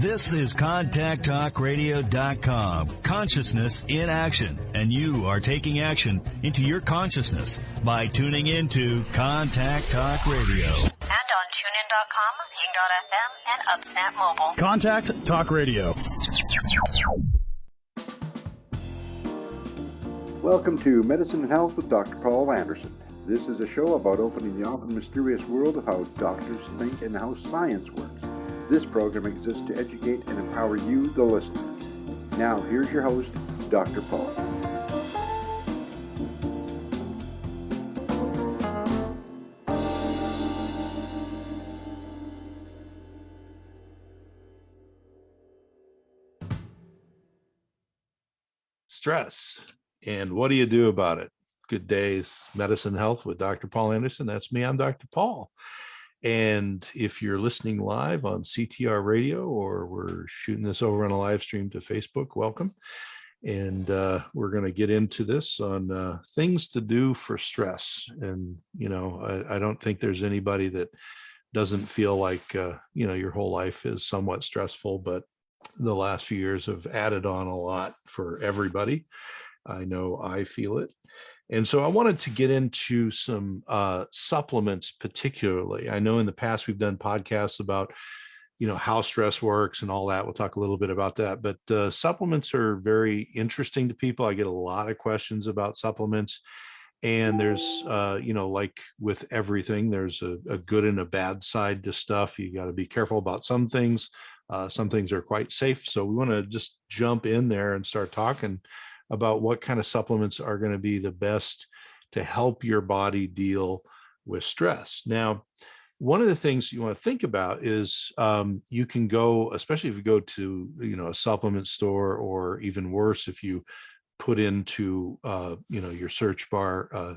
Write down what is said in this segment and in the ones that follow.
This is ContactTalkRadio.com. Consciousness in action. And you are taking action into your consciousness by tuning into Contact Talk Radio. And on TuneIn.com, Ping.fm, and UpSnap Mobile. Contact Talk Radio. Welcome to Medicine and Health with Dr. Paul Anderson. This is a show about opening the often mysterious world of how doctors think and how science works. This program exists to educate and empower you, the listener. Now, here's your host, Dr. Paul. Stress. And what do you do about it? Good days, Medicine and Health with Dr. Paul Anderson. That's me. I'm Dr. Paul. And if you're listening live on CTR Radio, or we're shooting this over on a live stream to Facebook, welcome. And we're going to get into this on things to do for stress. And, you know, I don't think there's anybody that doesn't feel like, you know, your whole life is somewhat stressful, but the last few years have added on a lot for everybody. I know I feel it. And so I wanted to get into some supplements particularly. I know in the past we've done podcasts about, you know, how stress works and all that. We'll talk a little bit about that. But supplements are very interesting to people. I get a lot of questions about supplements. And there's, you know, like with everything, there's a good and a bad side to stuff. You got to be careful about some things. Some things are quite safe. So we want to just jump in there and start talking about what kind of supplements are going to be the best to help your body deal with stress. Now, one of the things you want to think about is you can go, especially if you go to, you know, a supplement store, or even worse, if you put into, you know, your search bar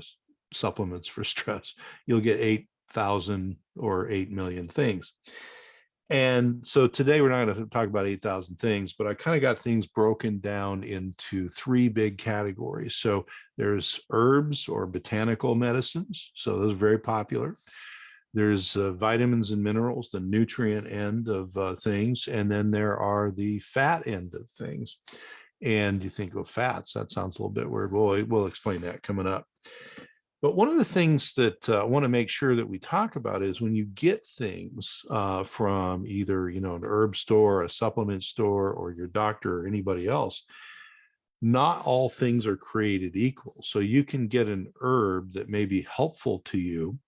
supplements for stress, you'll get 8,000 or 8 million things. And so today we're not going to talk about 8,000 things, but I kind of got things broken down into 3 big categories. So there's herbs or botanical medicines. So those are very popular. There's vitamins and minerals, the nutrient end of things. And then there are the fat end of things. And you think, well, fats, that sounds a little bit weird. Well, we'll explain that coming up. But one of the things that I want to make sure that we talk about is when you get things from either, you know, an herb store, a supplement store, or your doctor or anybody else, not all things are created equal. So you can get an herb that may be helpful to you,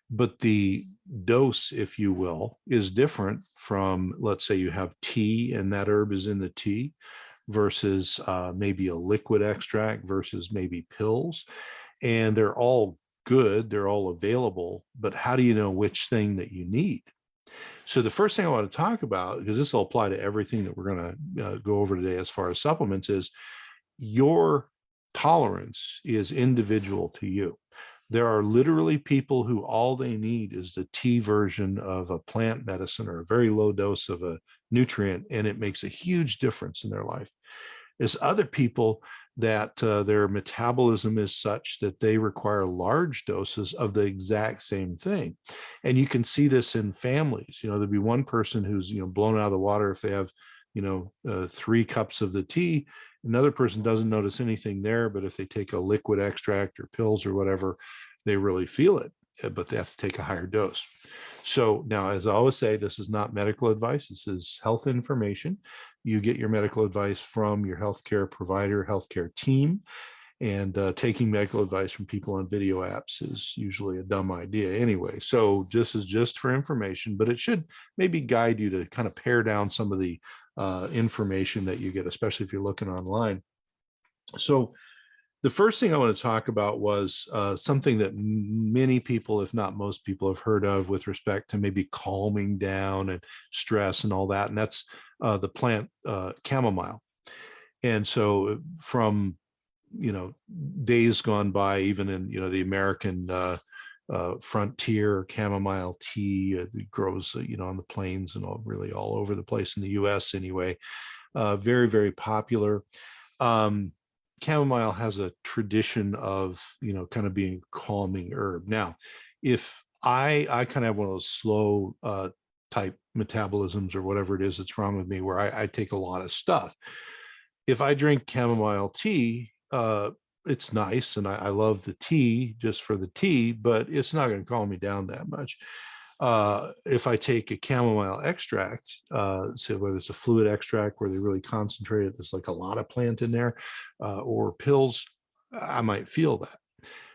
but the dose, if you will, is different from, let's say you have tea and that herb is in the tea versus maybe a liquid extract versus maybe pills. And they're all good, they're all available, but how do you know which thing that you need? So the first thing I want to talk about, because this will apply to everything that we're going to go over today as far as supplements, is your tolerance is individual to you. There are literally people who all they need is the tea version of a plant medicine or a very low dose of a nutrient, and it makes a huge difference in their life. There's other people that their metabolism is such that they require large doses of the exact same thing. And you can see this in families. You know, there'd be one person who's, you know, blown out of the water if they have, you know, 3 cups of the tea. Another person doesn't notice anything there, but if they take a liquid extract or pills or whatever, they really feel it, but they have to take a higher dose. So now, as I always say, this is not medical advice. This is health information. You get your medical advice from your healthcare provider, healthcare team, and taking medical advice from people on video apps is usually a dumb idea anyway. So this is just for information, but it should maybe guide you to kind of pare down some of the information that you get, especially if you're looking online. So the first thing I want to talk about was something that many people, if not most people, have heard of with respect to maybe calming down and stress and all that. And that's the plant chamomile. And so from, you know, days gone by, even in, you know, the American frontier chamomile tea, it grows, you know, on the plains and really all over the place in the US anyway. Very, very popular. Chamomile has a tradition of, you know, kind of being a calming herb. Now, if I kind of have one of those slow type metabolisms or whatever it is that's wrong with me, where I take a lot of stuff. If I drink chamomile tea, it's nice, and I love the tea just for the tea, but it's not going to calm me down that much. If I take a chamomile extract, so whether it's a fluid extract where they really concentrate it, there's like a lot of plant in there, or pills, I might feel that.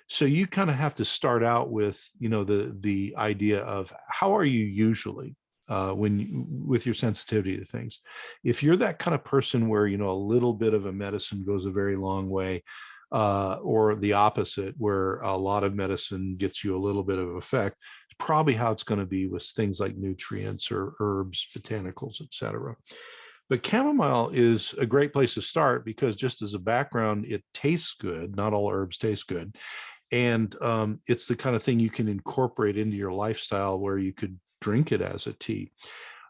So you kind of have to start out with, the idea of how are you usually with your sensitivity to things. If you're that kind of person where, a little bit of a medicine goes a very long way, or the opposite, where a lot of medicine gets you a little bit of effect, probably how it's going to be with things like nutrients or herbs, botanicals, etc. But chamomile is a great place to start because just as a background, it tastes good. Not all herbs taste good. And it's the kind of thing you can incorporate into your lifestyle where you could drink it as a tea.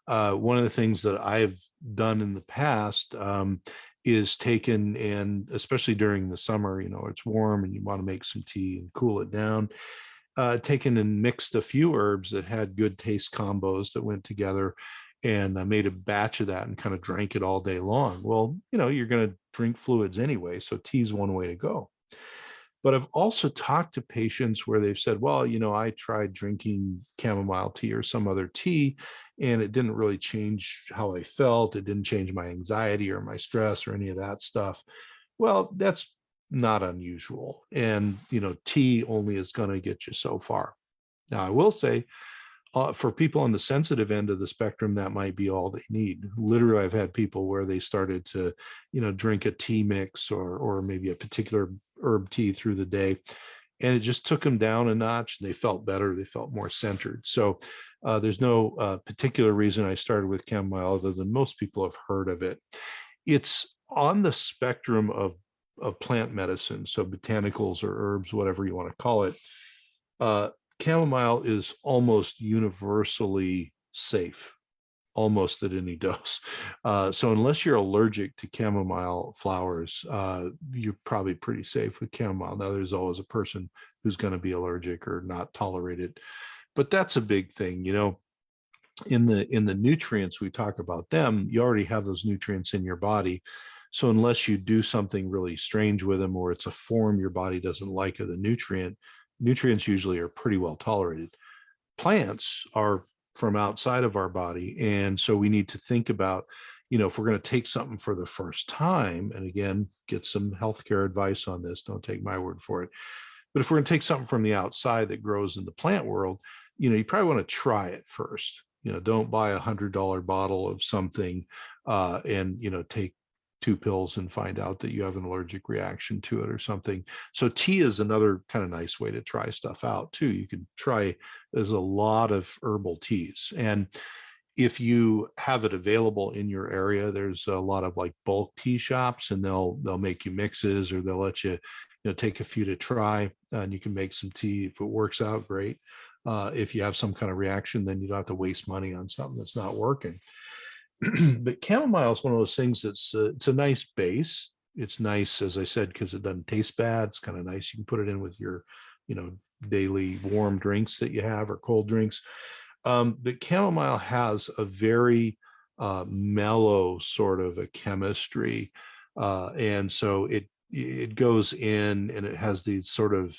One of the things that I've done in the past is taken, and especially during the summer, it's warm and you want to make some tea and cool it down, taken and mixed a few herbs that had good taste combos that went together. And I made a batch of that and kind of drank it all day long. Well, you're going to drink fluids anyway, so tea is one way to go. But I've also talked to patients where they've said, well, I tried drinking chamomile tea or some other tea, and it didn't really change how I felt. It didn't change my anxiety or my stress or any of that stuff. Well, that's not unusual. And, tea only is going to get you so far. Now, I will say, for people on the sensitive end of the spectrum, that might be all they need. Literally, I've had people where they started to, drink a tea mix or maybe a particular herb tea through the day, and it just took them down a notch. They felt better. They felt more centered. So there's no particular reason I started with chamomile other than most people have heard of it. It's on the spectrum of plant medicine, so botanicals or herbs, whatever you want to call it. Chamomile is almost universally safe, almost at any dose. So unless you're allergic to chamomile flowers, you're probably pretty safe with chamomile. Now, there's always a person who's going to be allergic or not tolerate it, but that's a big thing. In the nutrients, we talk about them, you already have those nutrients in your body. So unless you do something really strange with them, or it's a form your body doesn't like of the nutrients usually are pretty well tolerated. Plants are from outside of our body. And so we need to think about, if we're going to take something for the first time, and again, get some healthcare advice on this, don't take my word for it. But if we're going to take something from the outside that grows in the plant world, you probably want to try it first. Don't buy $100 bottle of something and, take 2 pills and find out that you have an allergic reaction to it or something. So tea is another kind of nice way to try stuff out too. You can try, there's a lot of herbal teas. And if you have it available in your area, there's a lot of like bulk tea shops, and they'll make you mixes, or they'll let you, take a few to try, and you can make some tea. If it works out, great. If you have some kind of reaction, then you don't have to waste money on something that's not working. But chamomile is one of those things that's it's a nice base. It's nice, as I said, because it doesn't taste bad. It's kind of nice. You can put it in with your, daily warm drinks that you have or cold drinks. But chamomile has a very mellow sort of a chemistry, and so it goes in, and it has these sort of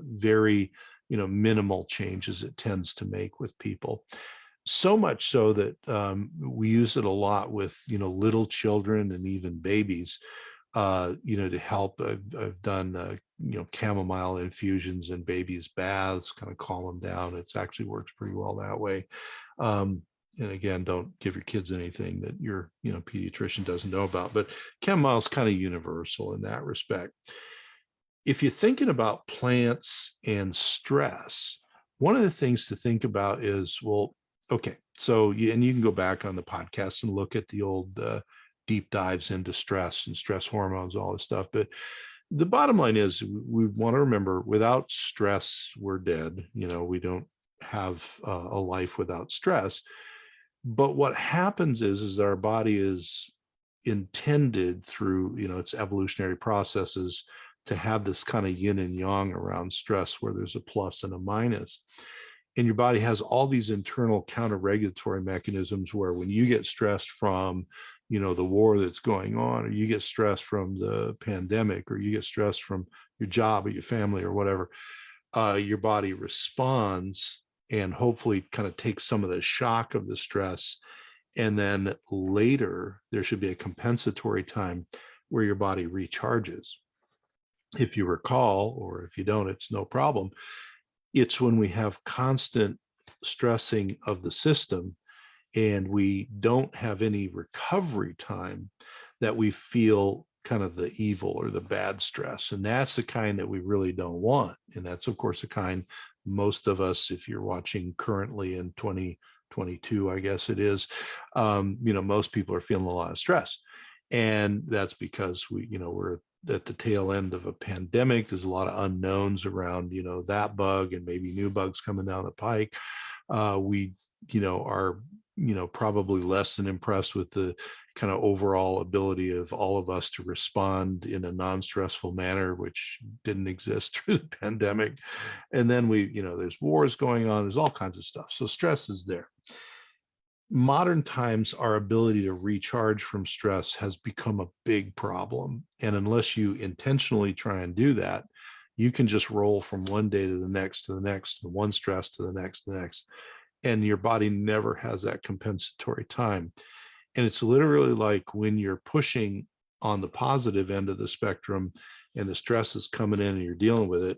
very minimal changes it tends to make with people. So much so that we use it a lot with, little children and even babies, to help. I've done, chamomile infusions in babies' baths, kind of calm them down. It's actually works pretty well that way. And again, don't give your kids anything that your, pediatrician doesn't know about, but chamomile is kind of universal in that respect. If you're thinking about plants and stress, one of the things to think about is, well, okay, so you can go back on the podcast and look at the old deep dives into stress and stress hormones, all this stuff. But the bottom line is, we want to remember, without stress, we're dead. We don't have a life without stress. But what happens is our body is intended through, its evolutionary processes to have this kind of yin and yang around stress, where there's a plus and a minus. And your body has all these internal counter-regulatory mechanisms where when you get stressed from, the war that's going on, or you get stressed from the pandemic, or you get stressed from your job or your family or whatever, your body responds and hopefully kind of takes some of the shock of the stress. And then later, there should be a compensatory time where your body recharges. If you recall, or if you don't, it's no problem. It's when we have constant stressing of the system and we don't have any recovery time that we feel kind of the evil or the bad stress. And that's the kind that we really don't want. And that's, of course, the kind most of us, if you're watching currently in 2022, I guess it is, most people are feeling a lot of stress. And that's because we're at the tail end of a pandemic. There's a lot of unknowns around, that bug and maybe new bugs coming down the pike. We are, probably less than impressed with the kind of overall ability of all of us to respond in a non-stressful manner, which didn't exist through the pandemic. And then there's wars going on, there's all kinds of stuff. So stress is there. Modern times, our ability to recharge from stress has become a big problem. And unless you intentionally try and do that, you can just roll from one day to the next, to the next, and one stress to the next, and your body never has that compensatory time. And it's literally like when you're pushing on the positive end of the spectrum and the stress is coming in and you're dealing with it,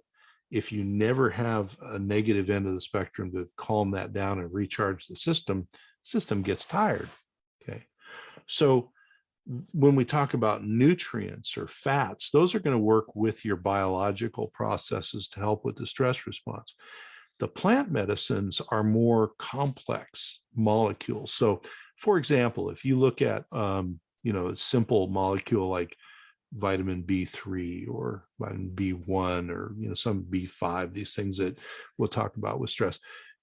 if you never have a negative end of the spectrum to calm that down and recharge the system gets tired. Okay. So when we talk about nutrients or fats, those are going to work with your biological processes to help with the stress response. The plant medicines are more complex molecules. So, for example, if you look at, a simple molecule like vitamin B3 or vitamin B1 or, some B5, these things that we'll talk about with stress,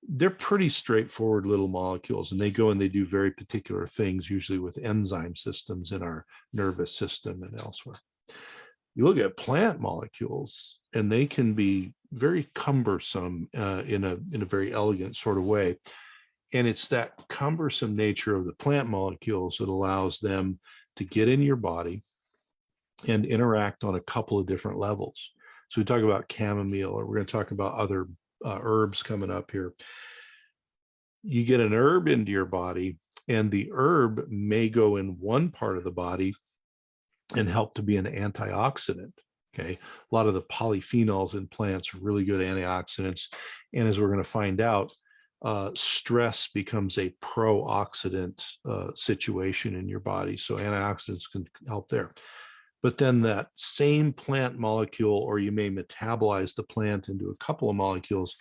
they're pretty straightforward little molecules, and they go and they do very particular things, usually with enzyme systems in our nervous system and elsewhere. You look at plant molecules, and they can be very cumbersome in a very elegant sort of way. And it's that cumbersome nature of the plant molecules that allows them to get in your body and interact on a couple of different levels. So we talk about chamomile, or we're going to talk about other herbs coming up here. You get an herb into your body, and the herb may go in one part of the body and help to be an antioxidant. Okay. A lot of the polyphenols in plants are really good antioxidants. And as we're going to find out, stress becomes a pro-oxidant situation in your body. So antioxidants can help there. But then that same plant molecule, or you may metabolize the plant into a couple of molecules,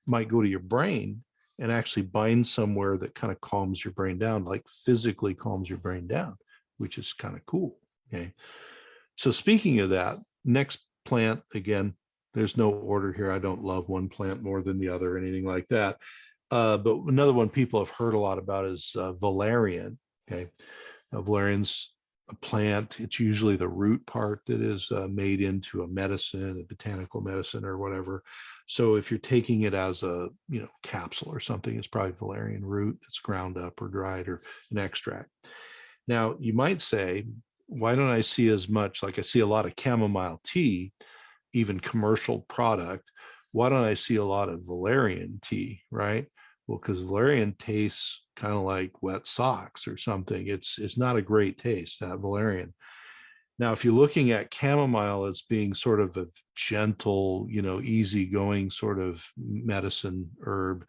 might go to your brain and actually bind somewhere that kind of calms your brain down, like physically calms your brain down, which is kind of cool. Okay. So speaking of that, next plant, again, there's no order here. I don't love one plant more than the other or anything like that. But another one people have heard a lot about is valerian. Okay. Now, valerian's a plant. It's usually the root part that is made into a medicine, a botanical medicine or whatever. So if you're taking it as a capsule or something, it's probably valerian root that's ground up or dried or an extract. Now you might say, why don't I see as much, like I see a lot of chamomile tea, even commercial product. Why don't I see a lot of valerian tea, right? Well, because valerian tastes kind of like wet socks or something. It's not a great taste, that valerian. Now, if you're looking at chamomile as being sort of a gentle, easygoing sort of medicine herb,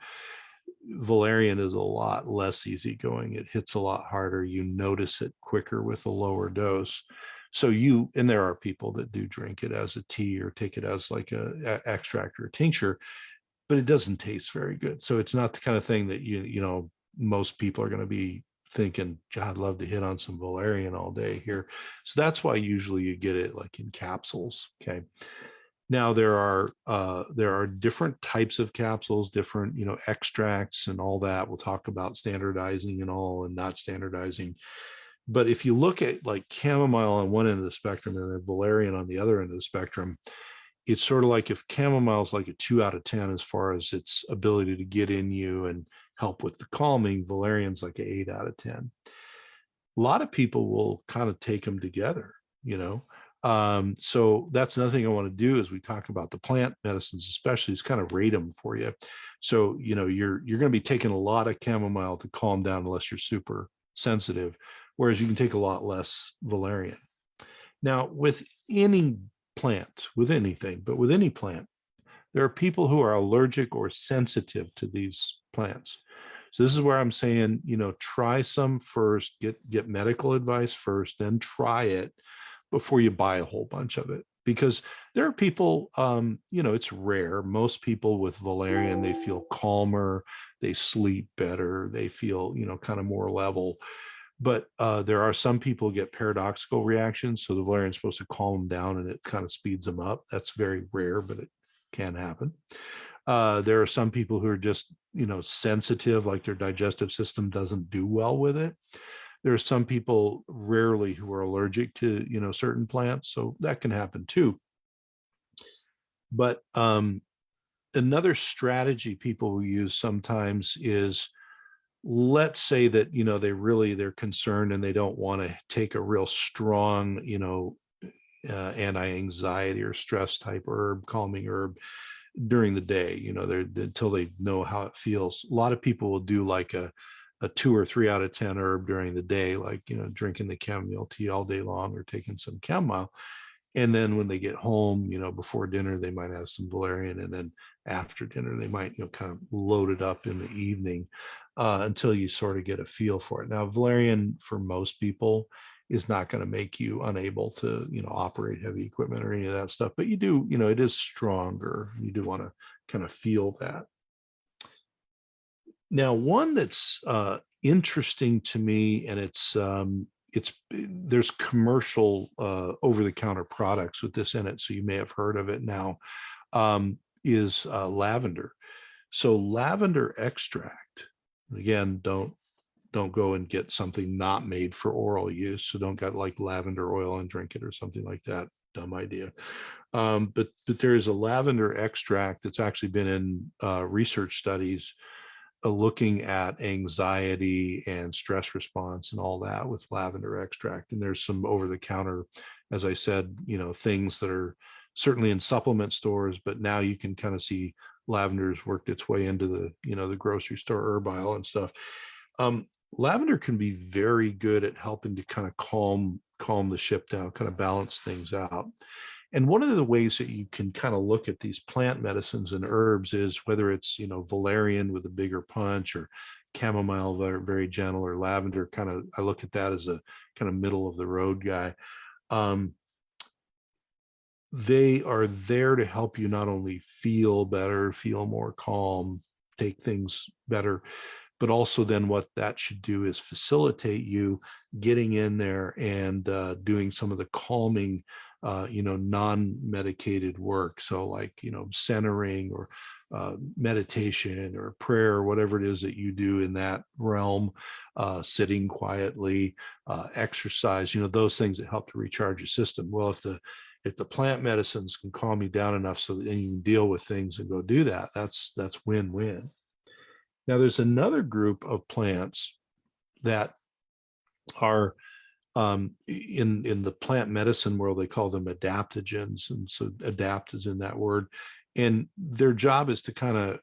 valerian is a lot less easygoing. It hits a lot harder. You notice it quicker with a lower dose. So and there are people that do drink it as a tea or take it as like a extract or a tincture, but it doesn't taste very good. So it's not the kind of thing that most people are going to be thinking, God, I'd love to hit on some valerian all day here. So that's why usually you get it like in capsules. Okay. Now there are different types of capsules, different, extracts and all that. We'll talk about standardizing and all and not standardizing. But if you look at like chamomile on one end of the spectrum and then valerian on the other end of the spectrum, it's sort of like if chamomile is like a 2 out of 10 as far as its ability to get in you and help with the calming, valerian's like an 8 out of 10. A lot of people will kind of take them together, you know. So that's another thing I want to do as we talk about the plant medicines, especially, is kind of rate them for you. So, you know, you're going to be taking a lot of chamomile to calm down unless you're super sensitive, whereas you can take a lot less valerian. Now, with any plant, with anything, but with any plant, there are people who are allergic or sensitive to these plants. So this is where I'm saying, you know, try some first, get medical advice first, then try it before you buy a whole bunch of it. Because there are people, you know, it's rare. Most people with valerian, they feel calmer, they sleep better, they feel, you know, kind of more level. But there are some people who get paradoxical reactions. So the valerian is supposed to calm them down and it kind of speeds them up. That's very rare, but it can happen. There are some people who are just, you know, sensitive, like their digestive system doesn't do well with it. There are some people rarely who are allergic to, you know, certain plants. So that can happen too. But another strategy people will use sometimes is, let's say that, you know, they're concerned and they don't want to take a real strong, you know, anti-anxiety or stress type herb, calming herb during the day, you know, until they know how it feels. A lot of people will do like a 2 or 3 out of 10 herb during the day, like, you know, drinking the chamomile tea all day long or taking some chamomile. And then when they get home, you know, before dinner, they might have some valerian. And then after dinner, they might, you know, kind of load it up in the evening until you sort of get a feel for it. Now, valerian for most people is not going to make you unable to, you know, operate heavy equipment or any of that stuff. But you do, you know, it is stronger. You do want to kind of feel that. Now, one that's interesting to me, and there's commercial over-the-counter products with this in it, so you may have heard of it now, is lavender. So lavender extract, again, don't go and get something not made for oral use. So don't get like lavender oil and drink it or something like that. Dumb idea. But there is a lavender extract that's actually been in research studies looking at anxiety and stress response and all that with lavender extract. And there's some over-the-counter, as I said, you know, things that are certainly in supplement stores, but now you can kind of see lavender's worked its way into the, you know, the grocery store herb aisle and stuff. Lavender can be very good at helping to kind of calm the ship down, kind of balance things out. And one of the ways that you can kind of look at these plant medicines and herbs is whether it's, you know, valerian with a bigger punch or chamomile, very, very gentle, or lavender, kind of, I look at that as a kind of middle of the road guy. They are there to help you not only feel better, feel more calm, take things better, but also then what that should do is facilitate you getting in there and doing some of the calming, you know, non-medicated work. So like, you know, centering or meditation or prayer, or whatever it is that you do in that realm, sitting quietly, exercise, you know, those things that help to recharge your system. Well, if the plant medicines can calm you down enough so that you can deal with things and go do that, that's win-win. Now, there's another group of plants that are in the plant medicine world, they call them adaptogens. And so adapt is in that word. And their job is to kind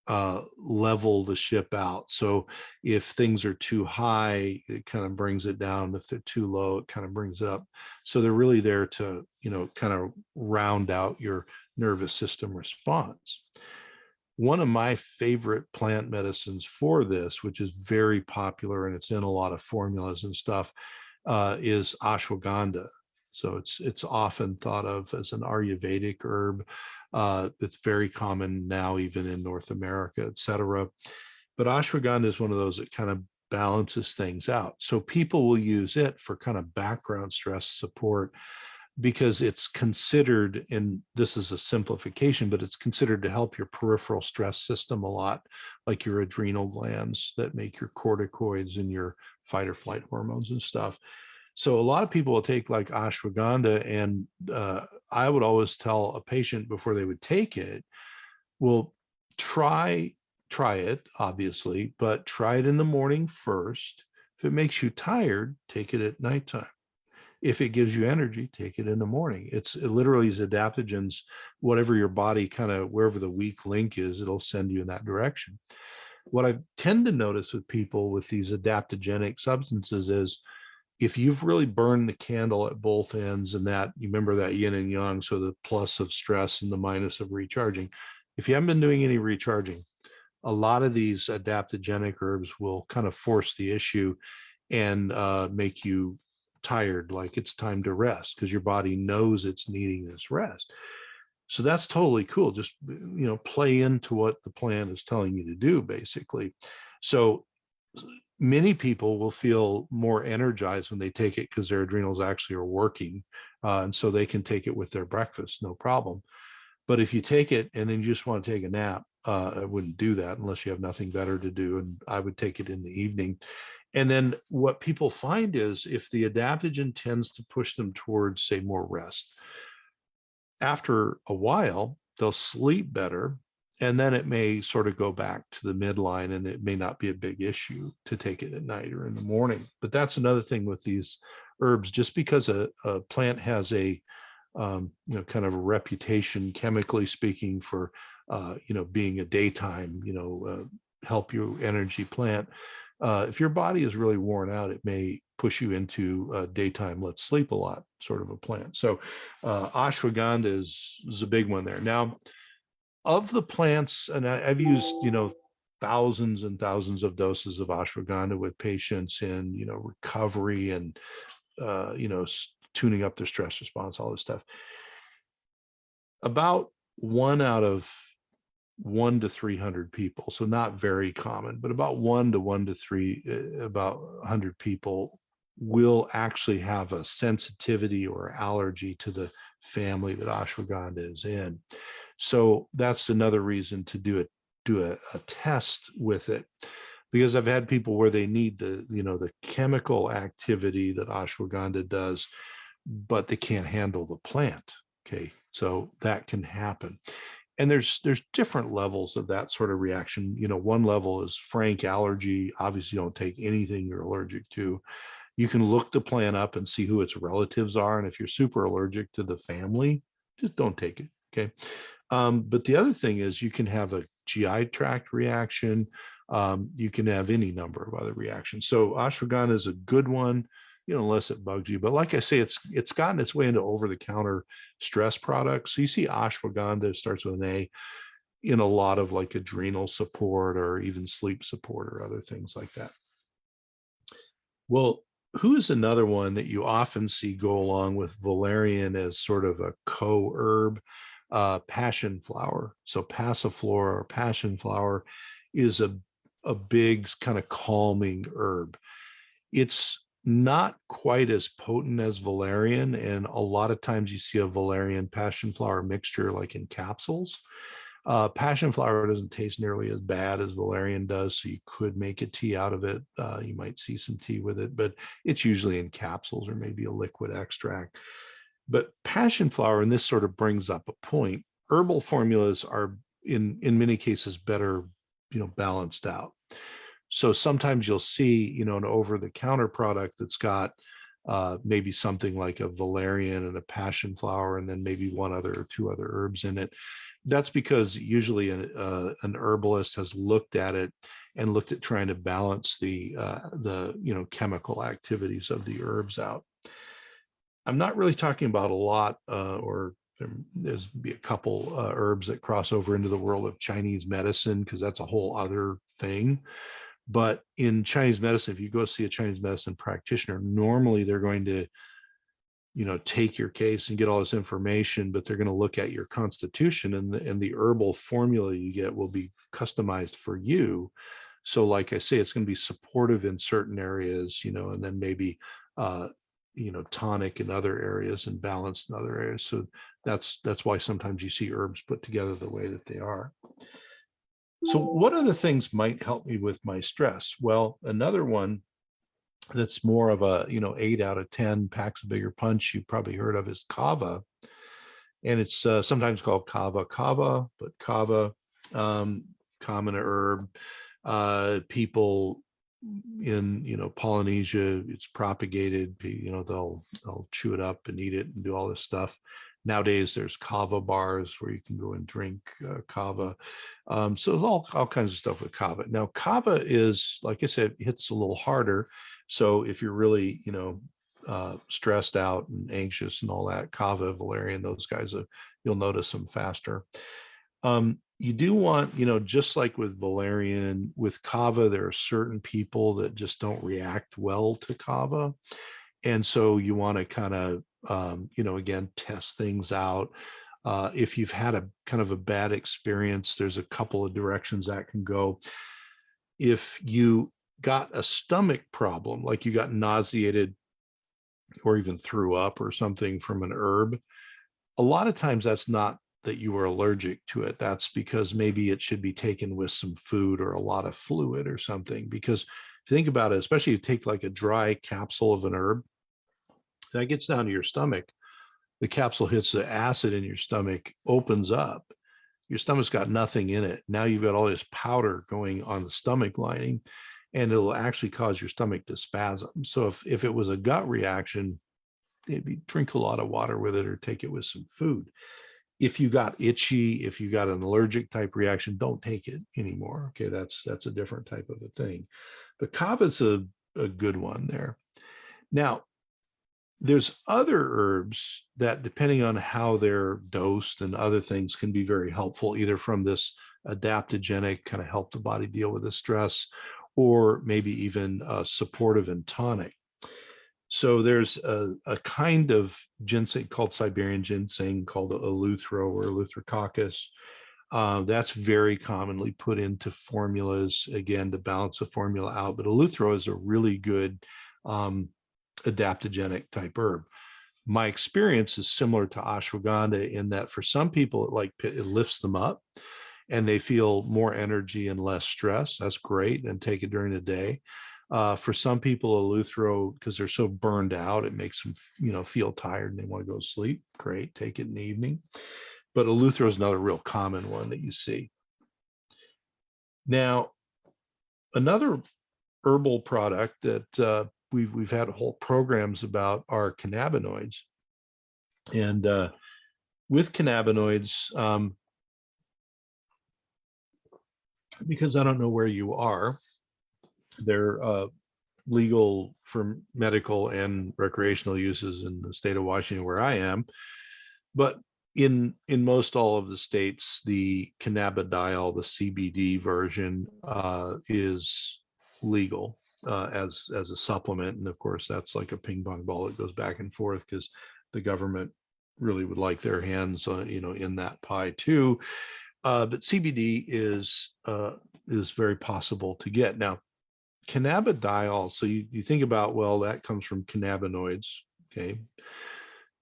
of level the ship out. So if things are too high, it kind of brings it down. If they're too low, it kind of brings it up. So they're really there to, you know, kind of round out your nervous system response. One of my favorite plant medicines for this, which is very popular and it's in a lot of formulas and stuff, is ashwagandha. So it's often thought of as an Ayurvedic herb. It's very common now, even in North America, etc. But ashwagandha is one of those that kind of balances things out. So people will use it for kind of background stress support, because it's considered, and this is a simplification, but it's considered to help your peripheral stress system a lot, like your adrenal glands that make your corticoids and your fight or flight hormones and stuff. So a lot of people will take like ashwagandha, and I would always tell a patient before they would take it, well, try it, obviously, but try it in the morning first. If it makes you tired, take it at nighttime. If it gives you energy, take it in the morning. It literally is adaptogens, whatever your body kind of, wherever the weak link is, it'll send you in that direction. What I tend to notice with people with these adaptogenic substances is if you've really burned the candle at both ends, and that, you remember that yin and yang, so the plus of stress and the minus of recharging. If you haven't been doing any recharging, a lot of these adaptogenic herbs will kind of force the issue and make you tired, like it's time to rest, because your body knows it's needing this rest. So that's totally cool. Just, play into what the plant is telling you to do, basically. So many people will feel more energized when they take it because their adrenals actually are working. And so they can take it with their breakfast, no problem. But if you take it and then you just want to take a nap, I wouldn't do that unless you have nothing better to do. And I would take it in the evening. And then what people find is if the adaptogen tends to push them towards, say, more rest, after a while, they'll sleep better. And then it may sort of go back to the midline, and it may not be a big issue to take it at night or in the morning. But that's another thing with these herbs. Just because a plant has a kind of a reputation, chemically speaking, for being a daytime, help you energy plant. If your body is really worn out, it may push you into daytime, let's sleep a lot sort of a plant. So ashwagandha is a big one there. Now, of the plants, and I've used, thousands and thousands of doses of ashwagandha with patients in, recovery and, tuning up their stress response, all this stuff. About 1 out of 1 to 300 people, so not very common, but about 1 to 3, about 100 people will actually have a sensitivity or allergy to the family that ashwagandha is in. So that's another reason to do a test with it, because I've had people where they need the chemical activity that ashwagandha does, but they can't handle the plant. Okay, so that can happen. And there's different levels of that sort of reaction. One level is frank allergy. Obviously, you don't take anything you're allergic to. You can look the plant up and see who its relatives are. And if you're super allergic to the family, just don't take it. Okay. But the other thing is you can have a GI tract reaction. You can have any number of other reactions. So ashwagandha is a good one, unless it bugs you. But like I say, it's gotten its way into over-the-counter stress products. So you see ashwagandha, starts with an A, in a lot of like adrenal support or even sleep support or other things like that. Well, who is another one that you often see go along with valerian as sort of a co-herb? Passion flower. So passiflora or passion flower is a big kind of calming herb. It's not quite as potent as valerian, and a lot of times you see a valerian passion flower mixture like in capsules. Passion flower doesn't taste nearly as bad as valerian does, so you could make a tea out of it. You might see some tea with it, but it's usually in capsules or maybe a liquid extract. But passion flower, and this sort of brings up a point, herbal formulas are in many cases better, balanced out. So sometimes you'll see, an over-the-counter product that's got maybe something like a valerian and a passion flower, and then maybe 1 other or 2 other herbs in it. That's because usually an herbalist has looked at it and looked at trying to balance the chemical activities of the herbs out. I'm not really talking about a lot, or there's be a couple herbs that cross over into the world of Chinese medicine, because that's a whole other thing. But in Chinese medicine, if you go see a Chinese medicine practitioner, normally they're going to, take your case and get all this information, but they're going to look at your constitution, and the herbal formula you get will be customized for you. So like I say, it's going to be supportive in certain areas, and then maybe tonic in other areas and balanced in other areas. So that's why sometimes you see herbs put together the way that they are. So what other things might help me with my stress? Well, another one that's more of a, 8 out of 10, packs a bigger punch, you've probably heard of, is Kava. And it's sometimes called Kava, but Kava, common herb. People in, Polynesia, it's propagated, they'll chew it up and eat it and do all this stuff. Nowadays there's kava bars where you can go and drink kava. So there's all kinds of stuff with kava. Now kava is, like I said, hits a little harder. So if you're really, stressed out and anxious and all that, kava, valerian, those guys, you'll notice them faster. You do want, just like with valerian, with kava, there are certain people that just don't react well to kava. And so you want to kind of, again, test things out. If you've had a kind of a bad experience, there's a couple of directions that can go. If you got a stomach problem, like you got nauseated or even threw up or something from an herb, a lot of times that's not that you were allergic to it. That's because maybe it should be taken with some food or a lot of fluid or something. Because if you think about it, especially if you take like a dry capsule of an herb, that gets down to your stomach, the capsule hits the acid in your stomach, opens up, your stomach's got nothing in it. Now you've got all this powder going on the stomach lining, and it'll actually cause your stomach to spasm. So if it was a gut reaction, maybe drink a lot of water with it or take it with some food. If you got itchy, if you got an allergic type reaction, don't take it anymore. Okay, that's a different type of a thing. But kava's a good one there. Now, there's other herbs that, depending on how they're dosed and other things, can be very helpful, either from this adaptogenic, kind of help the body deal with the stress, or maybe even supportive and tonic. So there's a kind of ginseng called Siberian ginseng called Eleuthero or Eleutherococcus. That's very commonly put into formulas, again, to balance the formula out. But Eleuthero is a really good adaptogenic type herb. My experience is similar to ashwagandha in that for some people, it lifts them up and they feel more energy and less stress. That's great. And take it during the day. For some people, Eleuthero, because they're so burned out, it makes them, feel tired and they want to go to sleep. Great. Take it in the evening. But Eleuthero is another real common one that you see. Now, another herbal product that we've had whole programs about are cannabinoids. And with cannabinoids, because I don't know where you are, they're legal for medical and recreational uses in the state of Washington where I am. But in most all of the states, the cannabidiol, the CBD version, is legal as a supplement. And of course, that's like a ping pong ball that goes back and forth because the government really would like their hands, in that pie too. But CBD is very possible to get. Now, cannabidiol, so you think about, well, that comes from cannabinoids. Okay.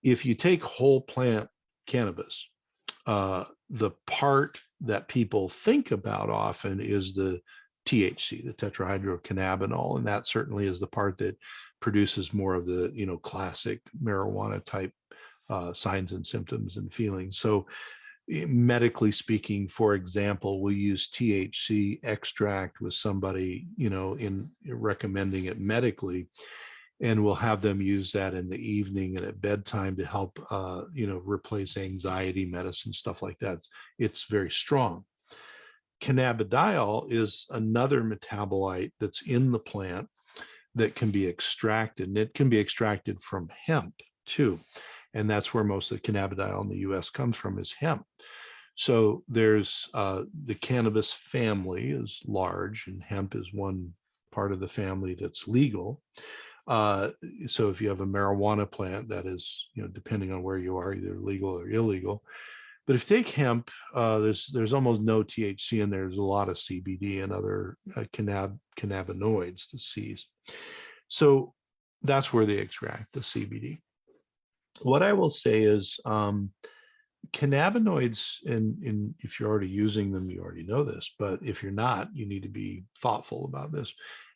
If you take whole plant cannabis, the part that people think about often is the THC, the tetrahydrocannabinol, and that certainly is the part that produces more of the, classic marijuana type signs and symptoms and feelings. So medically speaking, for example, we'll use THC extract with somebody, in recommending it medically, and we'll have them use that in the evening and at bedtime to help, replace anxiety medicine, stuff like that. It's very strong. Cannabidiol is another metabolite that's in the plant that can be extracted, and it can be extracted from hemp too. And that's where most of the cannabidiol in the US comes from, is hemp. So there's the cannabis family is large, and hemp is one part of the family that's legal. So if you have a marijuana plant, that is, depending on where you are, either legal or illegal. But if you take hemp, there's almost no THC in there. There's a lot of CBD and other cannabinoids, the C's. So that's where they extract the CBD. What I will say is cannabinoids, and if you're already using them, you already know this, but if you're not, you need to be thoughtful about this.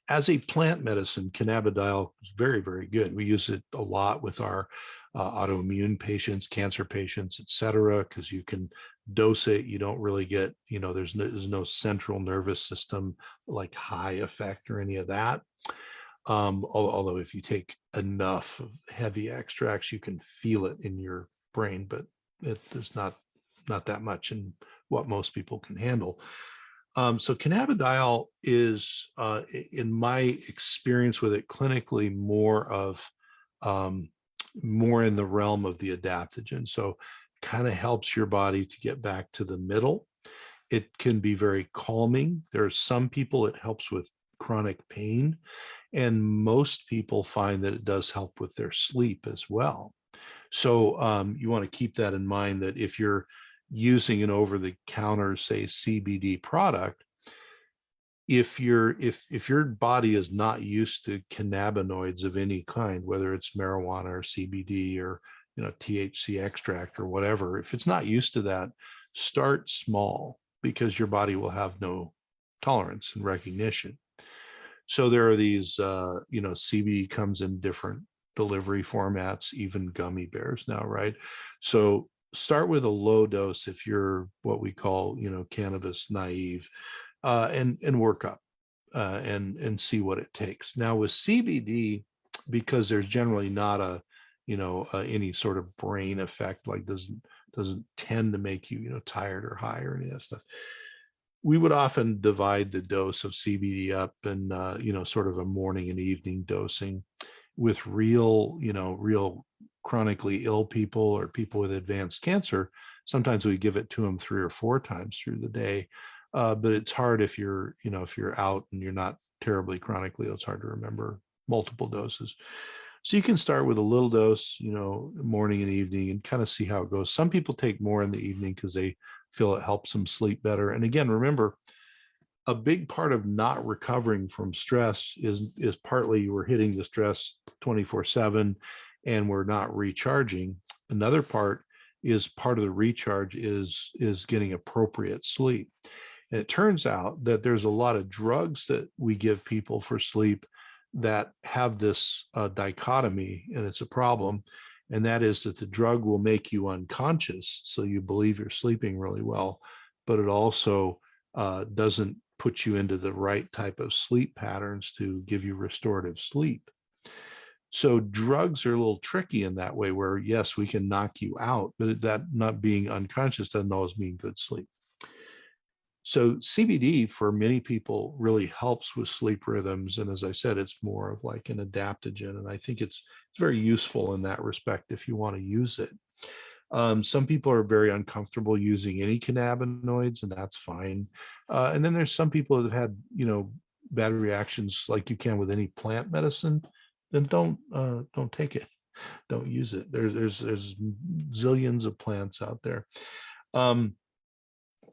As a plant medicine, cannabidiol is very, very good. We use it a lot with our autoimmune patients, cancer patients, et cetera, because you can dose it. You don't really get, there's no central nervous system like high effect or any of that. Although if you take enough heavy extracts, you can feel it in your brain, but there's not that much in what most people can handle. So cannabidiol is, in my experience with it clinically, more in the realm of the adaptogen. So kind of helps your body to get back to the middle. It can be very calming. There are some people it helps with chronic pain, and most people find that it does help with their sleep as well. So you want to keep that in mind, that if you're using an over-the-counter, say, CBD product, if your body is not used to cannabinoids of any kind, whether it's marijuana or CBD or THC extract or whatever, if it's not used to that, start small, because your body will have no tolerance and recognition. So there are these, CBD comes in different delivery formats, even gummy bears now, right? So start with a low dose if you're what we call, cannabis naive, and work up and see what it takes. Now with CBD, because there's generally not any sort of brain effect, like doesn't tend to make you, tired or high or any of that stuff. We would often divide the dose of CBD up in, sort of a morning and evening dosing. With real chronically ill people or people with advanced cancer, sometimes we give it to them 3 or 4 times through the day. But it's hard if you're out and you're not terribly chronically ill. It's hard to remember multiple doses. So you can start with a little dose, morning and evening, and kind of see how it goes. Some people take more in the evening because they feel it helps them sleep better. And again, remember, a big part of not recovering from stress is partly we're hitting the stress 24/7 and we're not recharging. Another part of the recharge is getting appropriate sleep. And it turns out that there's a lot of drugs that we give people for sleep that have this dichotomy, and it's a problem. And that is that the drug will make you unconscious, so you believe you're sleeping really well, but it also doesn't put you into the right type of sleep patterns to give you restorative sleep. So drugs are a little tricky in that way, where yes, we can knock you out, but that not being unconscious doesn't always mean good sleep. So CBD for many people really helps with sleep rhythms. And as I said, it's more of like an adaptogen. And I think it's very useful in that respect if you want to use it. Some people are very uncomfortable using any cannabinoids, and that's fine. And then there's some people that have had, bad reactions like you can with any plant medicine. Then don't take it. Don't use it. There's zillions of plants out there.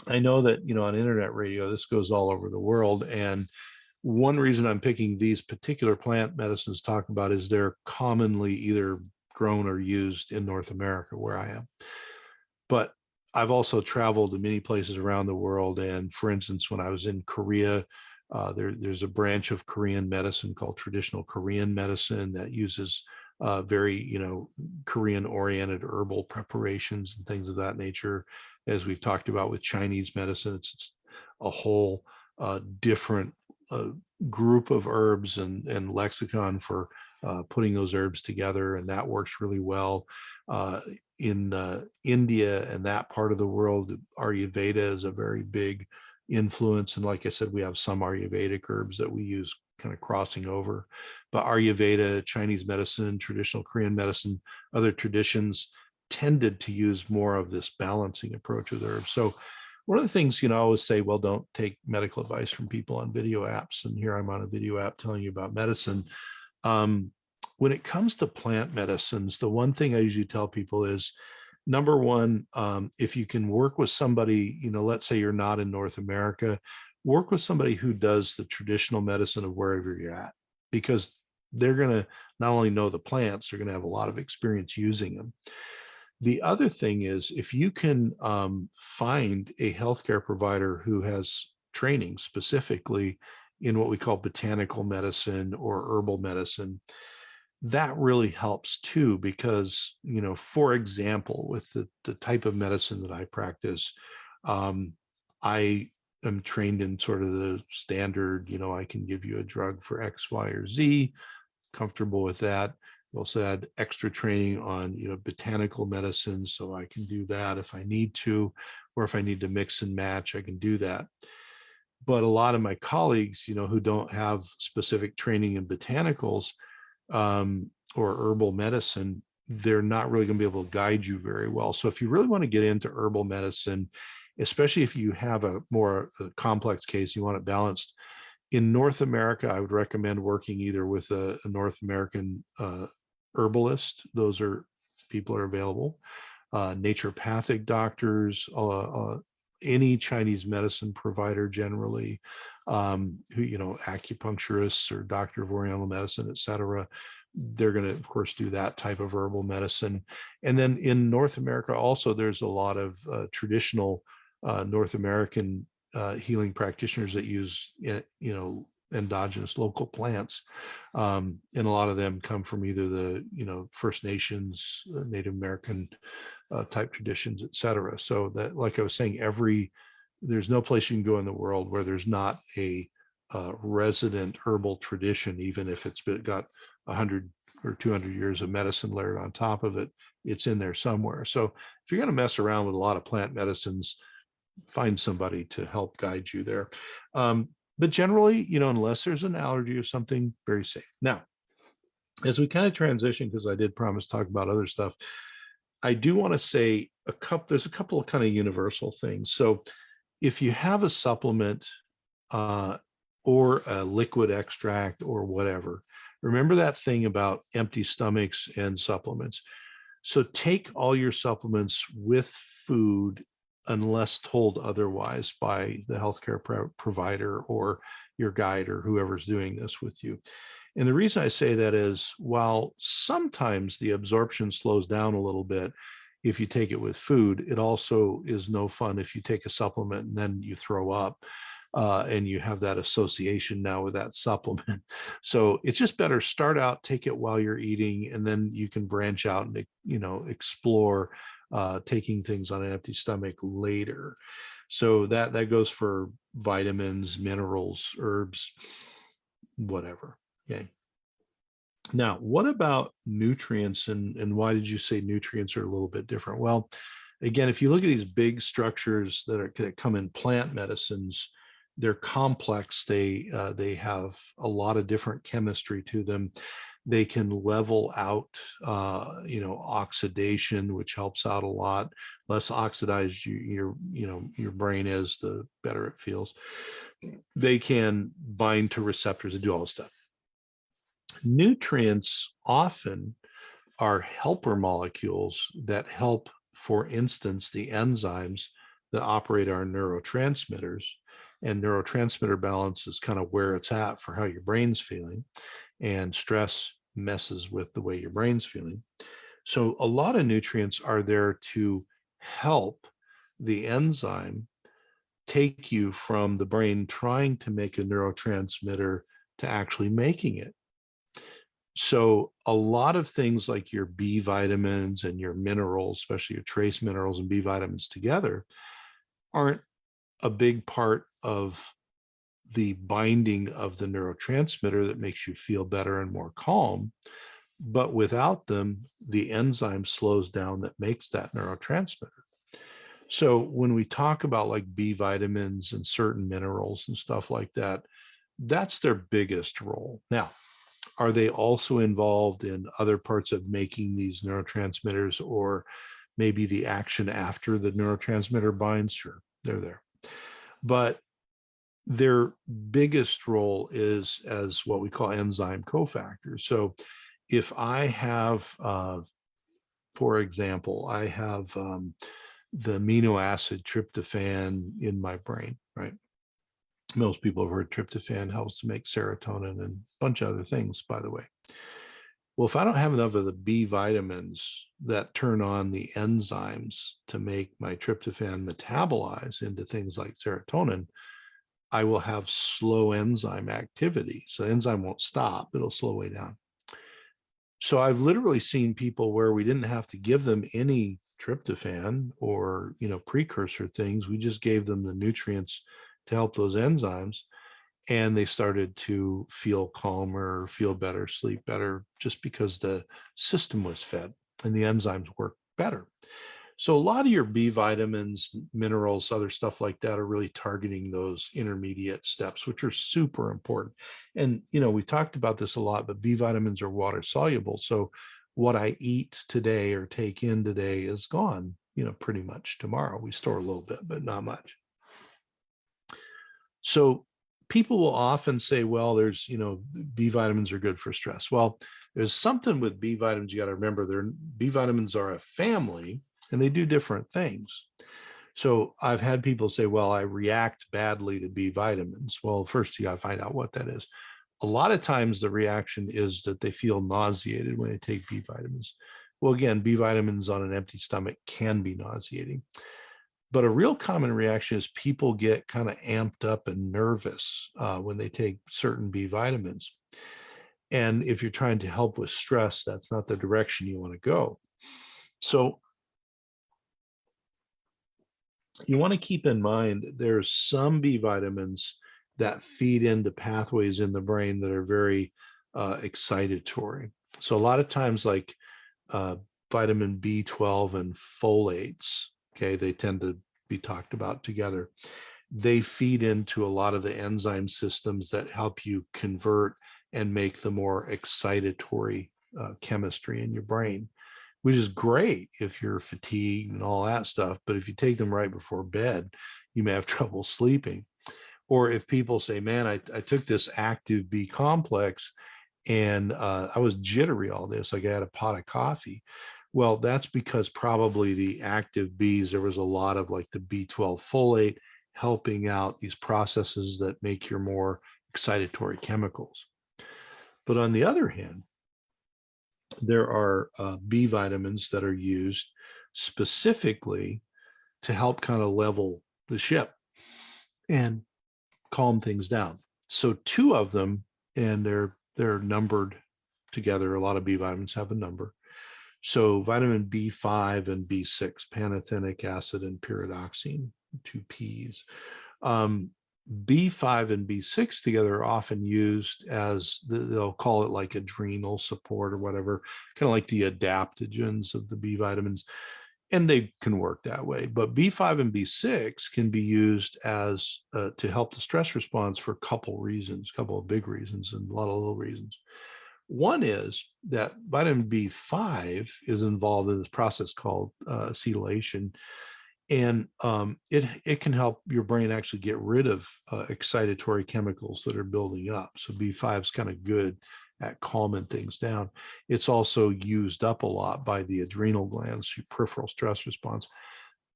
I know that, on internet radio, this goes all over the world. And one reason I'm picking these particular plant medicines to talk about is they're commonly either grown or used in North America, where I am. But I've also traveled to many places around the world. And for instance, when I was in Korea, there's a branch of Korean medicine called traditional Korean medicine that uses very, Korean-oriented herbal preparations and things of that nature. As we've talked about with Chinese medicine, it's a whole different group of herbs and lexicon for putting those herbs together, and that works really well. In India and that part of the world, Ayurveda is a very big influence. And like I said, we have some Ayurvedic herbs that we use kind of crossing over. But Ayurveda, Chinese medicine, traditional Korean medicine, other traditions tended to use more of this balancing approach with herbs. So one of the things, I always say, well, don't take medical advice from people on video apps. And here I'm on a video app telling you about medicine. When it comes to plant medicines, the one thing I usually tell people is, number one, if you can work with somebody, let's say you're not in North America, work with somebody who does the traditional medicine of wherever you're at, because they're going to not only know the plants, they're going to have a lot of experience using them. The other thing is, if you can find a healthcare provider who has training specifically in what we call botanical medicine or herbal medicine, that really helps too, because, for example, with the type of medicine that I practice, I am trained in sort of the standard, I can give you a drug for X, Y, or Z, comfortable with that. We also had extra training on, botanical medicine, so I can do that if I need to, or if I need to mix and match, I can do that. But a lot of my colleagues, who don't have specific training in botanicals or herbal medicine, they're not really going to be able to guide you very well. So if you really want to get into herbal medicine, especially if you have a more complex case, you want it balanced. In North America, I would recommend working either with a North American herbalist. Those are people are available. Naturopathic doctors, any Chinese medicine provider generally, who, acupuncturists or doctor of Oriental medicine, et cetera. They're going to, of course, do that type of herbal medicine. And then in North America, also, there's a lot of traditional North American healing practitioners that use, endogenous local plants. And a lot of them come from either the, First Nations, Native American type traditions, et cetera. So that, like I was saying, there's no place you can go in the world where there's not a resident herbal tradition, even if it's got 100 or 200 years of medicine layered on top of it, it's in there somewhere. So if you're going to mess around with a lot of plant medicines, find somebody to help guide you there. But generally, unless there's an allergy or something, very safe. Now, as we kind of transition, because I did promise to talk about other stuff, I do want to say there's a couple of kind of universal things. So if you have a supplement or a liquid extract or whatever, remember that thing about empty stomachs and supplements. So take all your supplements with food unless told otherwise by the healthcare provider or your guide or whoever's doing this with you. And the reason I say that is, while sometimes the absorption slows down a little bit if you take it with food, it also is no fun if you take a supplement and then you throw up and you have that association now with that supplement. So it's just better start out, take it while you're eating, and then you can branch out and, explore taking things on an empty stomach later. So that goes for vitamins, minerals, herbs, whatever. Okay. Now, what about nutrients, and why did you say nutrients are a little bit different? Well, again, if you look at these big structures that come in plant medicines, they're complex. They have a lot of different chemistry to them. They can level out, oxidation, which helps out a lot. Less oxidized your brain is, the better it feels. They can bind to receptors and do all this stuff. Nutrients often are helper molecules that help, for instance, the enzymes that operate our neurotransmitters. And neurotransmitter balance is kind of where it's at for how your brain's feeling. And stress messes with the way your brain's feeling. So a lot of nutrients are there to help the enzyme take you from the brain trying to make a neurotransmitter to actually making it. So a lot of things like your B vitamins and your minerals, especially your trace minerals and B vitamins together, aren't a big part of the binding of the neurotransmitter that makes you feel better and more calm. But without them, the enzyme slows down that makes that neurotransmitter. So when we talk about like B vitamins and certain minerals and stuff like that, that's their biggest role. Now, are they also involved in other parts of making these neurotransmitters, or maybe the action after the neurotransmitter binds? Sure, they're there. But their biggest role is as what we call enzyme cofactors. So if I have, for example, I have the amino acid tryptophan in my brain, right? Most people have heard tryptophan helps to make serotonin and a bunch of other things, by the way. Well, if I don't have enough of the B vitamins that turn on the enzymes to make my tryptophan metabolize into things like serotonin, I will have slow enzyme activity. So the enzyme won't stop, it'll slow way down. So I've literally seen people where we didn't have to give them any tryptophan or, precursor things. We just gave them the nutrients to help those enzymes, and they started to feel calmer, feel better, sleep better, just because the system was fed and the enzymes work better. So a lot of your B vitamins, minerals, other stuff like that are really targeting those intermediate steps, which are super important. And, we talked about this a lot, but B vitamins are water soluble. So what I eat today or take in today is gone, pretty much tomorrow. We store a little bit, but not much. So people will often say, well, there's, B vitamins are good for stress. Well, there's something with B vitamins you got to remember. B vitamins are a family, and they do different things. So I've had people say, well, I react badly to B vitamins. Well, first you got to find out what that is. A lot of times the reaction is that they feel nauseated when they take B vitamins. Well, again, B vitamins on an empty stomach can be nauseating. But a real common reaction is people get kind of amped up and nervous when they take certain B vitamins. And if you're trying to help with stress, that's not the direction you want to go. So you want to keep in mind there's some B vitamins that feed into pathways in the brain that are very excitatory. So a lot of times, like vitamin B12 and folates, okay, they tend to be talked about together. They feed into a lot of the enzyme systems that help you convert and make the more excitatory chemistry in your brain, which is great if you're fatigued and all that stuff. But if you take them right before bed, you may have trouble sleeping. Or if people say, man, I took this active B complex and I was jittery all day. It's like I had a pot of coffee. Well, that's because probably the active Bs, there was a lot of like the B12 folate helping out these processes that make your more excitatory chemicals. But on the other hand, there are B vitamins that are used specifically to help kind of level the ship and calm things down. So two of them, and they're numbered together. A lot of B vitamins have a number. So vitamin B5 and B6, pantothenic acid and pyridoxine, 2 Ps. B5 and B6 together are often used as, they'll call it like adrenal support or whatever, kind of like the adaptogens of the B vitamins. And they can work that way. But B5 and B6 can be used as to help the stress response for a couple of big reasons and a lot of little reasons. One is that vitamin B5 is involved in this process called acetylation. And it can help your brain actually get rid of excitatory chemicals that are building up. So B5 is kind of good at calming things down. It's also used up a lot by the adrenal glands through peripheral stress response.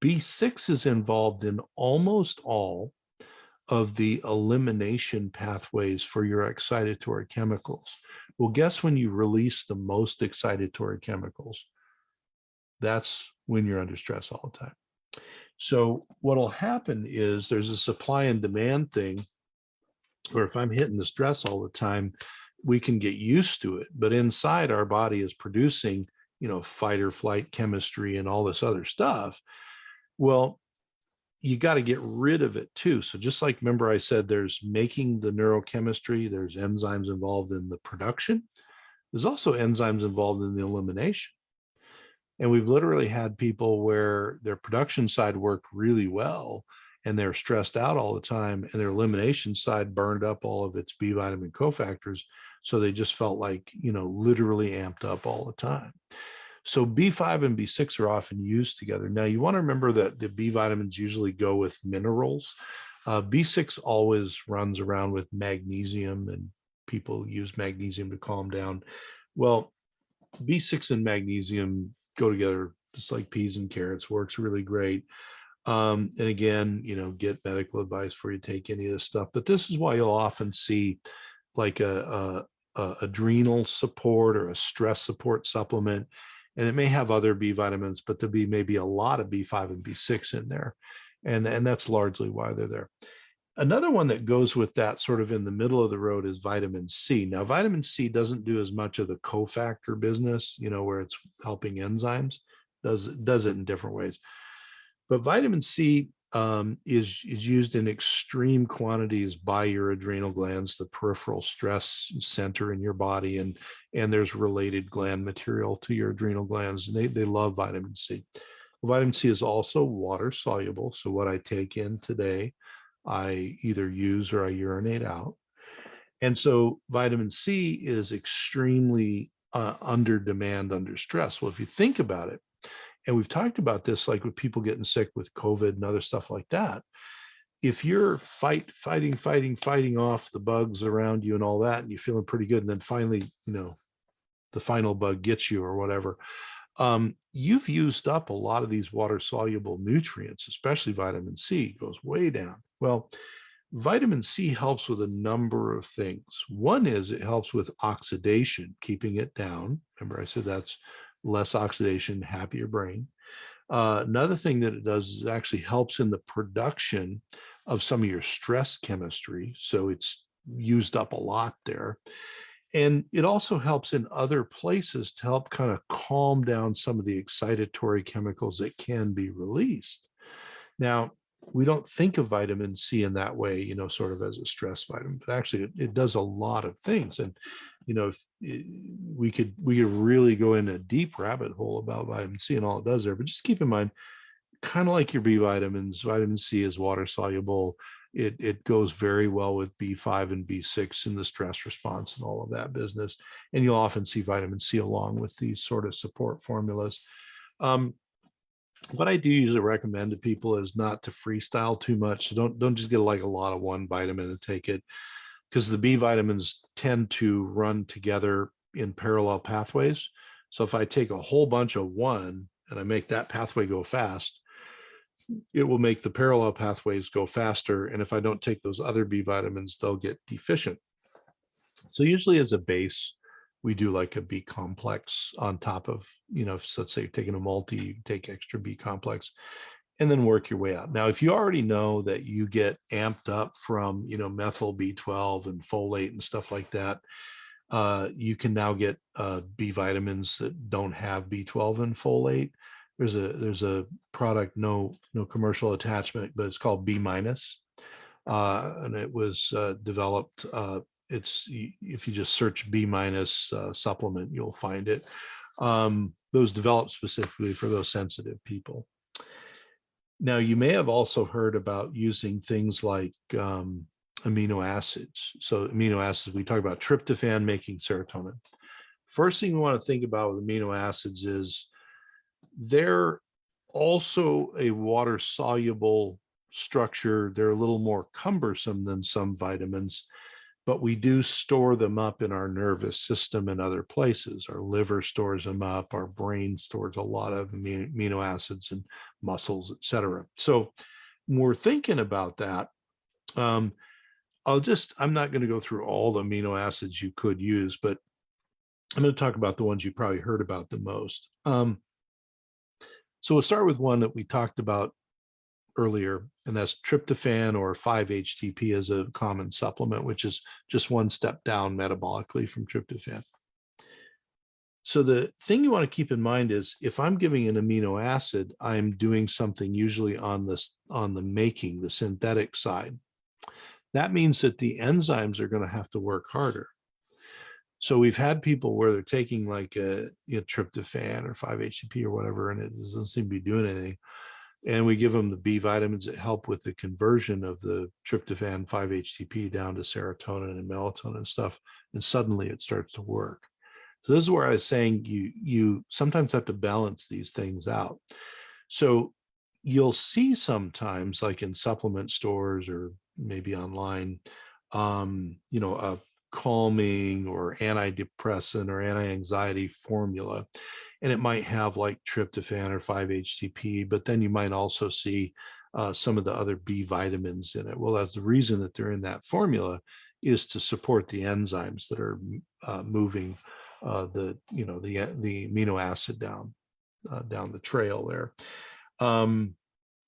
B6 is involved in almost all of the elimination pathways for your excitatory chemicals. Well, guess when you release the most excitatory chemicals? That's when you're under stress all the time. So what'll happen is there's a supply and demand thing where if I'm hitting the stress all the time, we can get used to it. But inside our body is producing, fight or flight chemistry and all this other stuff. Well, you got to get rid of it too. So just like, remember I said, there's making the neurochemistry, there's enzymes involved in the production. There's also enzymes involved in the elimination. And we've literally had people where their production side worked really well and they're stressed out all the time, and their elimination side burned up all of its B vitamin cofactors. So they just felt like, literally amped up all the time. So B5 and B6 are often used together. Now, you want to remember that the B vitamins usually go with minerals. B6 always runs around with magnesium, and people use magnesium to calm down. Well, B6 and magnesium go together just like peas and carrots, works really great. And again, get medical advice before you take any of this stuff. But this is why you'll often see like a adrenal support or a stress support supplement. And it may have other B vitamins, but there'll be maybe a lot of B5 and B6 in there. And that's largely why they're there. Another one that goes with that sort of in the middle of the road is vitamin C. Now, vitamin C doesn't do as much of the cofactor business, where it's helping enzymes, does it in different ways. But vitamin C is used in extreme quantities by your adrenal glands, the peripheral stress center in your body, and there's related gland material to your adrenal glands, and they love vitamin C. Vitamin C is also water soluble, so what I take in today, I either use or I urinate out. And so vitamin C is extremely under demand, under stress. Well, if you think about it, and we've talked about this, like with people getting sick with COVID and other stuff like that, if you're fighting off the bugs around you and all that, and you're feeling pretty good, and then finally, the final bug gets you or whatever, you've used up a lot of these water soluble nutrients, especially vitamin C goes way down. Well, vitamin C helps with a number of things. One is it helps with oxidation, keeping it down. Remember, I said that's less oxidation, happier brain. Another thing that it does is it actually helps in the production of some of your stress chemistry. So it's used up a lot there. And it also helps in other places to help kind of calm down some of the excitatory chemicals that can be released. Now, we don't think of vitamin C in that way, sort of as a stress vitamin, but actually it does a lot of things. And, if we could really go in a deep rabbit hole about vitamin C and all it does there, but just keep in mind, kind of like your B vitamins, vitamin C is water soluble. It goes very well with B5 and B6 in the stress response and all of that business. And you'll often see vitamin C along with these sort of support formulas. What I do usually recommend to people is not to freestyle too much. So don't just get like a lot of one vitamin and take it, because the B vitamins tend to run together in parallel pathways. So if I take a whole bunch of one and I make that pathway go fast, it will make the parallel pathways go faster. And if I don't take those other B vitamins, they'll get deficient. So usually as a base, we do like a B complex on top of, if, let's say you're taking a multi, you take extra B complex and then work your way out. Now, if you already know that you get amped up from, methyl B12 and folate and stuff like that, you can now get B vitamins that don't have B12 and folate. There's a product, no commercial attachment, but it's called B minus, and it was developed. If you just search B minus supplement, you'll find it. Those developed specifically for those sensitive people. Now, you may have also heard about using things like amino acids. So amino acids, we talk about tryptophan making serotonin. First thing we want to think about with amino acids is they're also a water soluble structure. They're a little more cumbersome than some vitamins, but we do store them up in our nervous system and other places. Our liver stores them up, our brain stores a lot of amino acids and muscles, et cetera. So when we're thinking about that, I'm not going to go through all the amino acids you could use, but I'm going to talk about the ones you probably heard about the most. So we'll start with one that we talked about earlier, and that's tryptophan, or 5-HTP as a common supplement, which is just one step down metabolically from tryptophan. So the thing you want to keep in mind is if I'm giving an amino acid, I'm doing something usually on the synthetic side. That means that the enzymes are going to have to work harder. So we've had people where they're taking like a tryptophan or 5-HTP or whatever, and it doesn't seem to be doing anything. And we give them the B vitamins that help with the conversion of the tryptophan 5-HTP down to serotonin and melatonin and stuff. And suddenly it starts to work. So this is where I was saying you sometimes have to balance these things out. So you'll see sometimes, like in supplement stores or maybe online, a calming or antidepressant or anti-anxiety formula. And it might have like tryptophan or 5-HTP, but then you might also see some of the other B vitamins in it. Well, that's the reason that they're in that formula, is to support the enzymes that are moving the amino acid down the trail there.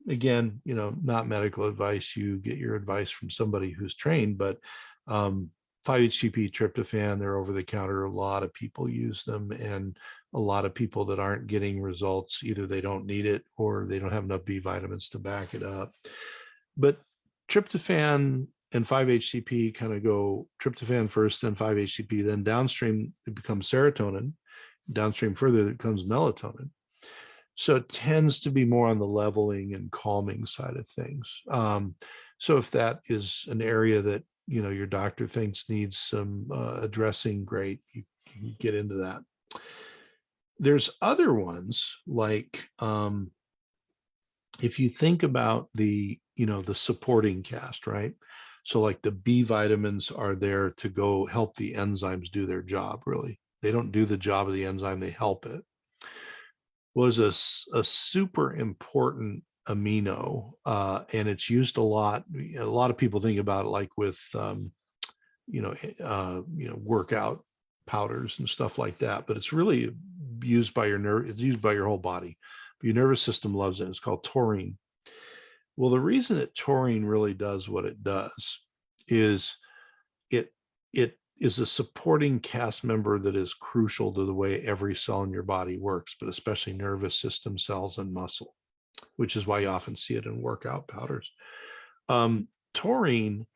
again, not medical advice. You get your advice from somebody who's trained, but 5-HTP, tryptophan, they're over the counter. A lot of people use them, and a lot of people that aren't getting results, either they don't need it or they don't have enough B vitamins to back it up. But tryptophan and 5-HTP kind of go tryptophan first, then 5-HTP, then downstream it becomes serotonin. Downstream further, it becomes melatonin. So it tends to be more on the leveling and calming side of things. So if that is an area that your doctor thinks needs some addressing, great, you can get into that. There's other ones like if you think about the supporting cast, right? So like the B vitamins are there to go help the enzymes do their job. Really, they don't do the job of the enzyme, they help it. Was a super important amino, and it's used a lot. A lot of people think about it like with workout powders and stuff like that, but it's really used by your nerve. It's used by your whole body. But your nervous system loves it. It's called taurine. Well, the reason that taurine really does what it does is it is a supporting cast member that is crucial to the way every cell in your body works, but especially nervous system cells and muscle, which is why you often see it in workout powders. Taurine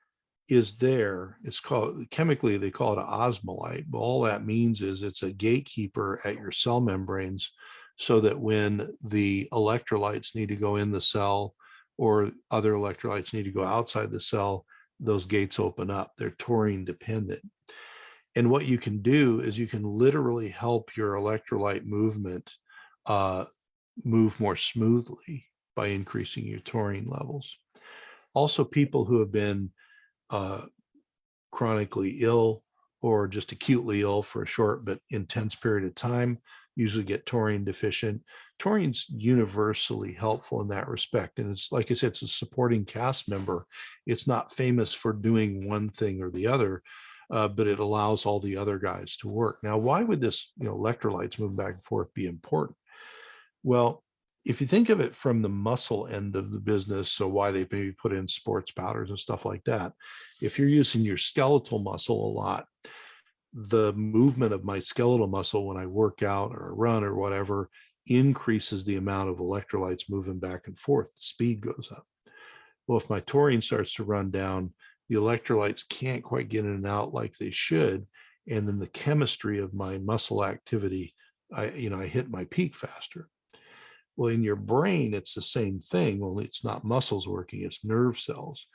is there. It's called, chemically, they call it an osmolyte. But all that means is it's a gatekeeper at your cell membranes so that when the electrolytes need to go in the cell or other electrolytes need to go outside the cell, those gates open up. They're taurine dependent. And what you can do is you can literally help your electrolyte movement move more smoothly by increasing your taurine levels. Also, people who have been chronically ill or just acutely ill for a short but intense period of time usually get taurine deficient. Taurine's universally helpful in that respect. And it's, like I said, it's a supporting cast member. It's not famous for doing one thing or the other, but it allows all the other guys to work. Now, why would this, electrolytes moving back and forth be important? Well, if you think of it from the muscle end of the business, so why they maybe put in sports powders and stuff like that, if you're using your skeletal muscle a lot, the movement of my skeletal muscle when I work out or run or whatever increases the amount of electrolytes moving back and forth. The speed goes up. Well, if my taurine starts to run down, the electrolytes can't quite get in and out like they should. And then the chemistry of my muscle activity, I hit my peak faster. Well, in your brain, it's the same thing, only it's not muscles working, it's nerve cells.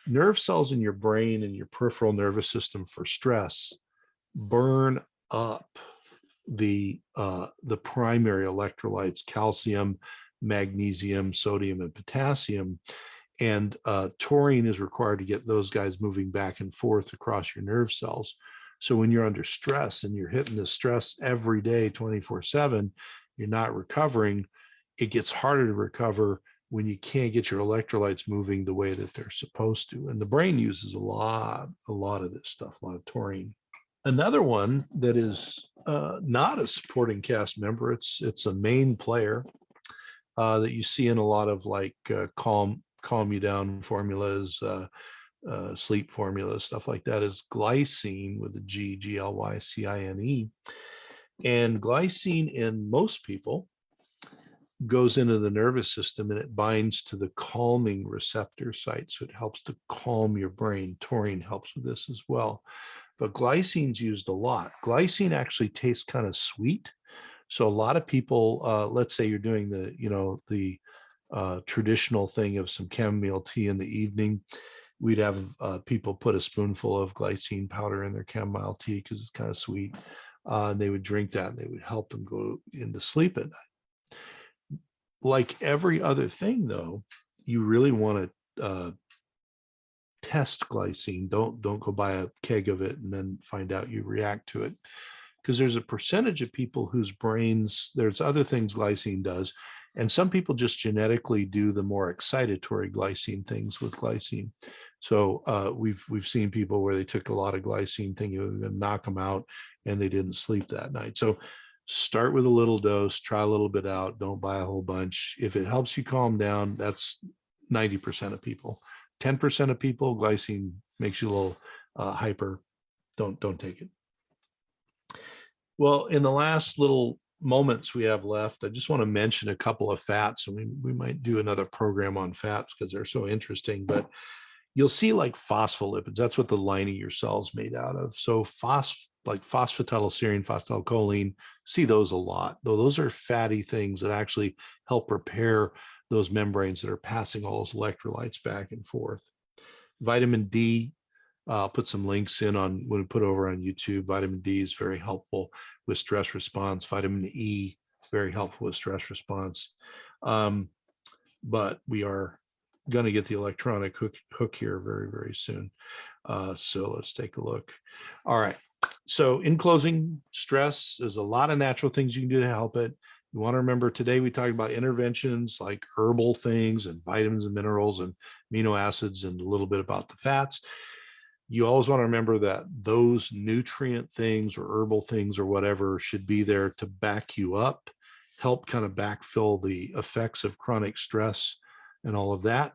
Nerve cells in your brain and your peripheral nervous system for stress burn up the primary electrolytes, calcium, magnesium, sodium, and potassium. And taurine is required to get those guys moving back and forth across your nerve cells. So when you're under stress and you're hitting the stress every day, 24/7, you're not recovering. It gets harder to recover when you can't get your electrolytes moving the way that they're supposed to. And the brain uses a lot of this stuff, a lot of taurine. Another one that is not a supporting cast member, it's a main player that you see in a lot of like calm you down formulas, sleep formulas, stuff like that, is glycine with a Glycine. And glycine in most people goes into the nervous system and it binds to the calming receptor site. So it helps to calm your brain. Taurine helps with this as well. But glycine's used a lot. Glycine actually tastes kind of sweet. So a lot of people, let's say you're doing the traditional thing of some chamomile tea in the evening. We'd have people put a spoonful of glycine powder in their chamomile tea because it's kind of sweet. And they would drink that and they would help them go into sleep at night. Like every other thing, though, you really want to test glycine. Don't go buy a keg of it and then find out you react to it. Because there's a percentage of people whose brains, there's other things glycine does. And some people just genetically do the more excitatory glycine things with glycine. So we've seen people where they took a lot of glycine thinking it was going to knock them out and they didn't sleep that night. So Start with a little dose, try a little bit out, don't buy a whole bunch. If it helps you calm down, that's 90% of people. 10% of people, glycine makes you a little hyper. Don't take it. Well, in the last little moments we have left, I just want to mention a couple of fats, and we might do another program on fats because they're so interesting. But you'll see like phospholipids. That's what the lining of your cell's made out of. So like phosphatidylserine, phosphatidylcholine, see those a lot. Though those are fatty things that actually help repair those membranes that are passing all those electrolytes back and forth. Vitamin D, I'll put some links in on when we put over on YouTube. Vitamin D is very helpful with stress response. Vitamin E, very helpful with stress response. But we are going to get the electronic hook here very, very soon. So let's take a look. All right. So in closing, stress, there's a lot of natural things you can do to help it. You want to remember today we talked about interventions like herbal things and vitamins and minerals and amino acids and a little bit about the fats. You always want to remember that those nutrient things or herbal things or whatever should be there to back you up, help kind of backfill the effects of chronic stress and all of that.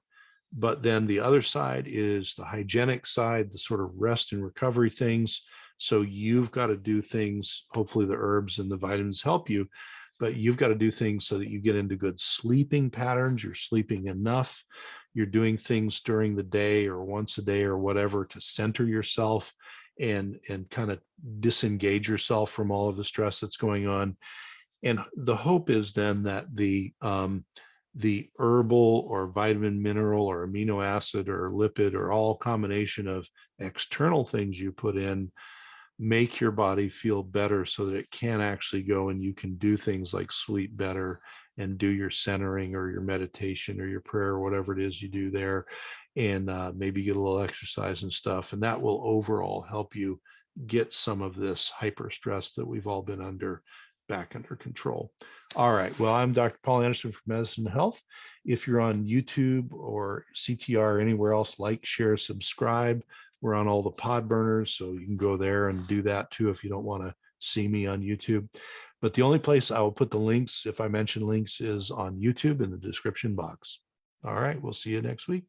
But then the other side is the hygienic side, the sort of rest and recovery things. So you've got to do things, hopefully the herbs and the vitamins help you, but you've got to do things so that you get into good sleeping patterns. You're sleeping enough. You're doing things during the day or once a day or whatever to center yourself and kind of disengage yourself from all of the stress that's going on. And the hope is then that the herbal or vitamin, mineral or amino acid or lipid or all combination of external things you put in make your body feel better so that it can actually go and you can do things like sleep better and do your centering or your meditation or your prayer or whatever it is you do there, and maybe get a little exercise and stuff. And that will overall help you get some of this hyper stress that we've all been under back under control. All right. Well, I'm Dr. Paul Anderson from Medicine and Health. If you're on YouTube or CTR or anywhere else, like, share, subscribe. We're on all the pod burners, so you can go there and do that too if you don't want to see me on YouTube. But the only place I will put the links, if I mention links, is on YouTube in the description box. All right. We'll see you next week.